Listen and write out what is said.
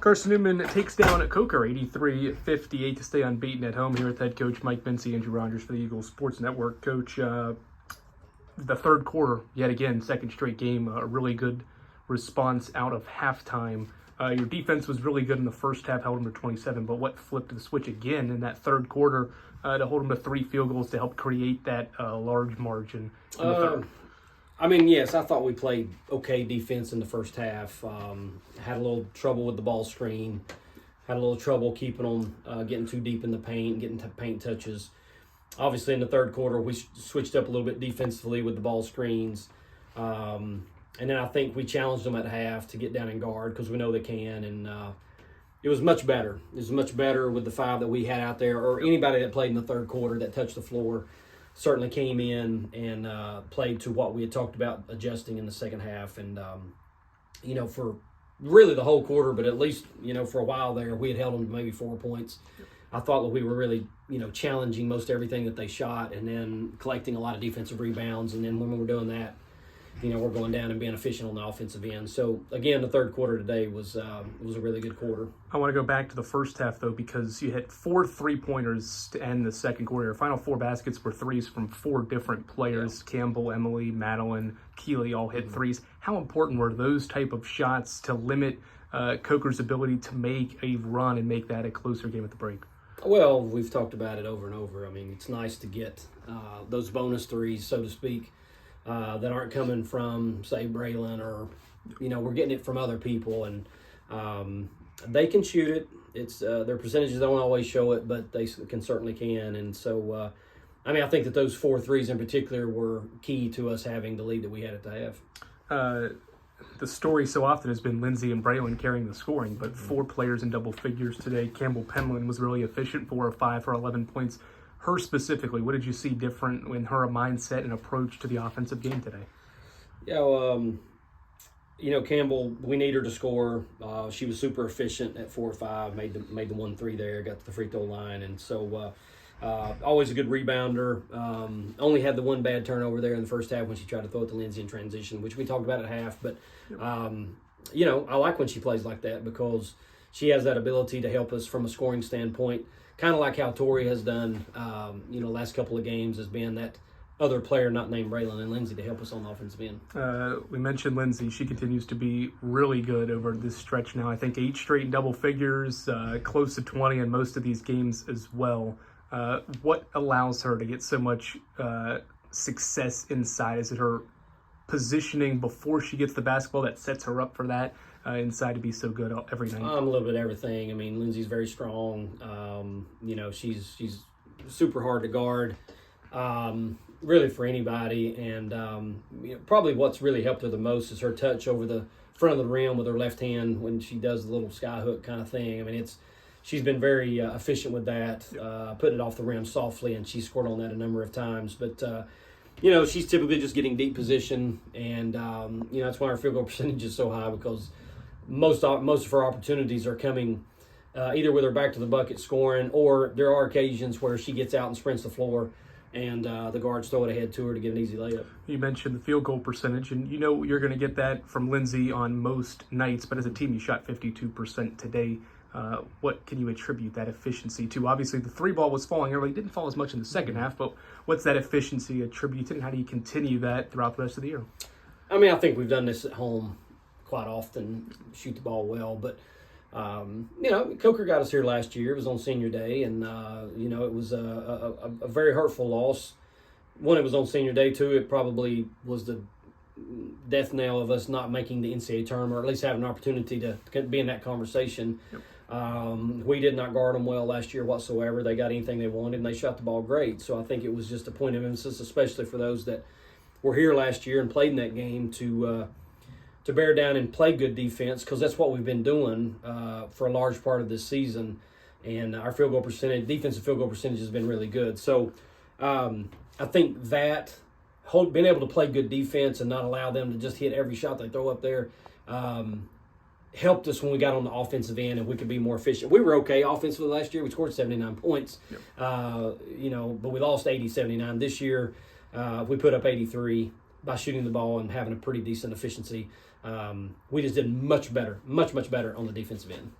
Carson-Newman takes down Coker 83-58 to stay unbeaten at home here with head coach Mike Mincey, Andrew Rogers for the Eagles Sports Network. Coach, the third quarter, yet again, second straight game, a really good response out of halftime. Your defense was really good in the first half, held them to 27, but what flipped the switch again in that third quarter to hold them to 3 field goals to help create that large margin in the third? Yes, I thought we played okay defense in the first half. Had a little trouble with the ball screen. Had a little trouble keeping them getting too deep in the paint, getting paint touches. Obviously, in the third quarter, we switched up a little bit defensively with the ball screens. And then I think we challenged them at half to get down and guard because we know they can. And it was much better. It was much better with the 5 that we had out there, or anybody that played in the third quarter that touched the floor. Certainly came in and played to what we had talked about adjusting in the second half. And, for really the whole quarter, but at least, for a while there, we had held them to maybe 4 points. I thought that we were really, challenging most everything that they shot and then collecting a lot of defensive rebounds. And then when we were doing that, we're going down and being efficient on the offensive end. So, again, the third quarter today was a really good quarter. I want to go back to the first half, though, because you hit 4 3-pointers to end the second quarter. Your final 4 baskets were threes from 4 different players. Yeah. Campbell, Emily, Madeline, Keeley all hit threes. How important were those type of shots to limit Coker's ability to make a run and make that a closer game at the break? Well, we've talked about it over and over. I mean, it's nice to get those bonus threes, so to speak, that aren't coming from, say, Braylon or, we're getting it from other people. And they can shoot it. It's their percentages don't always show it, but they certainly can. And so, I think that those 4 threes in particular were key to us having the lead that we had at the half. The story so often has been Lindsey and Braylon carrying the scoring, but 4 players in double figures today. Campbell Penland was really efficient, 4 of 5 for 11 points. Her specifically, what did you see different in her mindset and approach to the offensive game today? Yeah, Campbell, we need her to score. She was super efficient at 4 or 5, made the 1-3 there, got to the free throw line, and so always a good rebounder. Only had the 1 bad turnover there in the first half when she tried to throw it to Lindsey in transition, which we talked about at half. But I like when she plays like that because she has that ability to help us from a scoring standpoint. Kind of like how Tori has done, last couple of games as being that other player not named Braylon and Lindsey to help us on the offensive end. We mentioned Lindsey. She continues to be really good over this stretch now. I think 8 straight in double figures, close to 20 in most of these games as well. What allows her to get so much success inside? Is it her positioning before she gets the basketball that sets her up for that inside to be so good every night? A little bit of everything. I mean, Lindsey's very strong. She's super hard to guard, really for anybody. And probably what's really helped her the most is her touch over the front of the rim with her left hand when she does the little sky hook kind of thing. I mean, she's been very efficient with that, putting it off the rim softly, and she scored on that a number of times. But she's typically just getting deep position, and that's why our field goal percentage is so high because most of her opportunities are coming either with her back to the bucket scoring, or there are occasions where she gets out and sprints the floor, and the guards throw it ahead to her to get an easy layup. You mentioned the field goal percentage, and you're going to get that from Lindsey on most nights, but as a team you shot 52% today. What can you attribute that efficiency to? Obviously, the 3 ball was falling early. It didn't fall as much in the second half, but what's that efficiency attributed, and how do you continue that throughout the rest of the year? I think we've done this at home quite often, shoot the ball well. But, Coker got us here last year. It was on senior day, and, it was a very hurtful loss. One, it was on senior day. 2, it probably was the death knell of us not making the NCAA tournament, or at least having an opportunity to be in that conversation. Yep. We did not guard them well last year whatsoever. They got anything they wanted, and they shot the ball great. So I think it was just a point of emphasis, especially for those that were here last year and played in that game, to bear down and play good defense, because that's what we've been doing for a large part of this season. And our defensive field goal percentage has been really good. So I think that being able to play good defense and not allow them to just hit every shot they throw up there helped us when we got on the offensive end and we could be more efficient. We were okay offensively last year. We scored 79 points, yep. But we lost 80-79. This year, we put up 83 by shooting the ball and having a pretty decent efficiency. We just did much better on the defensive end.